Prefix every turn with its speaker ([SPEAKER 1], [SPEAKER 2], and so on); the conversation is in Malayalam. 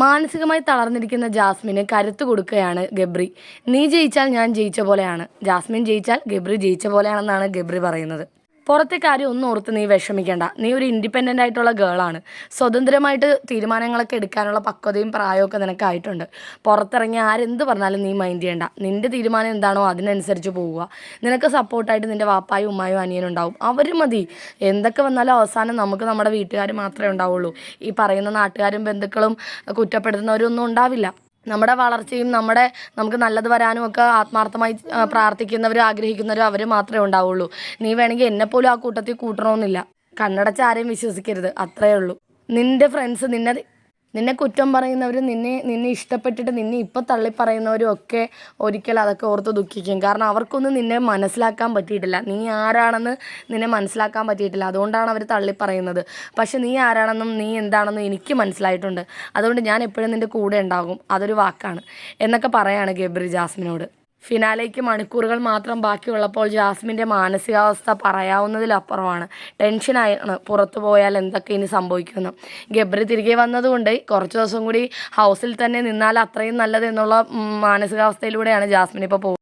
[SPEAKER 1] മാനസികമായി തളർന്നിരിക്കുന്ന ജാസ്മിന് കരുത്ത് കൊടുക്കുകയാണ് ഗബ്രി. നീ ജയിച്ചാൽ ഞാൻ ജയിച്ച പോലെയാണ്, ജാസ്മിൻ ജയിച്ചാൽ ഗബ്രി ജയിച്ച പോലെയാണെന്നാണ് ഗബ്രി പറയുന്നത്. പുറത്തെ കാര്യം ഒന്നും ഓർത്ത് നീ വിഷമിക്കേണ്ട. നീ ഒരു ഇൻഡിപെൻഡൻ്റ് ആയിട്ടുള്ള ഗേളാണ്. സ്വതന്ത്രമായിട്ട് തീരുമാനങ്ങളൊക്കെ എടുക്കാനുള്ള പക്വതയും പ്രായമൊക്കെ നിനക്കായിട്ടുണ്ട്. പുറത്തിറങ്ങി ആരെന്ത് പറഞ്ഞാലും നീ മൈൻഡ് ചെയ്യണ്ട. നിൻ്റെ തീരുമാനം എന്താണോ അതിനനുസരിച്ച് പോവുക. നിനക്ക് സപ്പോർട്ടായിട്ട് നിൻ്റെ വാപ്പായും ഉമ്മായും അനിയനും ഉണ്ടാവും. അവർ മതി. എന്തൊക്കെ വന്നാലും അവസാനം നമുക്ക് നമ്മുടെ വീട്ടുകാർ മാത്രമേ ഉണ്ടാവുള്ളൂ. ഈ പറയുന്ന നാട്ടുകാരും ബന്ധുക്കളും കുറ്റപ്പെടുത്തുന്നവരൊന്നും ഉണ്ടാവില്ല. നമ്മുടെ വളർച്ചയും നമുക്ക് നല്ലത് വരാനും ഒക്കെ ആത്മാർത്ഥമായി പ്രാർത്ഥിക്കുന്നവരും ആഗ്രഹിക്കുന്നവരും അവർ മാത്രമേ ഉണ്ടാവുള്ളൂ. നീ വേണമെങ്കിൽ എന്നെപ്പോലും ആ കൂട്ടത്തിൽ കൂട്ടണമെന്നില്ല. കണ്ണടച്ച് ആരെയും വിശ്വസിക്കരുത്, അത്രയേ ഉള്ളൂ. നിൻ്റെ ഫ്രണ്ട്സ് നിന്നെ കുറ്റം പറയുന്നവരും നിന്നെ ഇഷ്ടപ്പെട്ടിട്ട് നിന്നെ ഇപ്പം തള്ളിപ്പറയുന്നവരും ഒക്കെ ഒരിക്കലും അതൊക്കെ ഓർത്ത് ദുഃഖിക്കും. കാരണം അവർക്കൊന്നും നിന്നെ മനസ്സിലാക്കാൻ പറ്റിയിട്ടില്ല. നീ ആരാണെന്ന് നിന്നെ മനസ്സിലാക്കാൻ പറ്റിയിട്ടില്ല. അതുകൊണ്ടാണ് അവർ തള്ളിപ്പറയുന്നത്. പക്ഷെ നീ ആരാണെന്നും നീ എന്താണെന്നും എനിക്ക് മനസ്സിലായിട്ടുണ്ട്. അതുകൊണ്ട് ഞാൻ എപ്പോഴും നിൻ്റെ കൂടെ ഉണ്ടാകും, അതൊരു വാക്കാണ് എന്നൊക്കെ പറയാണ് ഗബ്രി ജാസ്മിനോട്. ഫിനാലേക്ക് മണിക്കൂറുകൾ മാത്രം ബാക്കിയുള്ളപ്പോൾ ജാസ്മിൻ്റെ മാനസികാവസ്ഥ പറയാവുന്നതിലപ്പുറമാണ്. ടെൻഷനായാണ് പുറത്തു പോയാൽ എന്തൊക്കെ ഇനി സംഭവിക്കുമെന്ന്. ഗബ്രി തിരികെ വന്നതുകൊണ്ട് കുറച്ച് ദിവസം കൂടി ഹൗസിൽ തന്നെ നിന്നാൽ അത്രയും നല്ലത് എന്നുള്ള മാനസികാവസ്ഥയിലൂടെയാണ് ജാസ്മിൻ ഇപ്പോൾ പോകുന്നത്.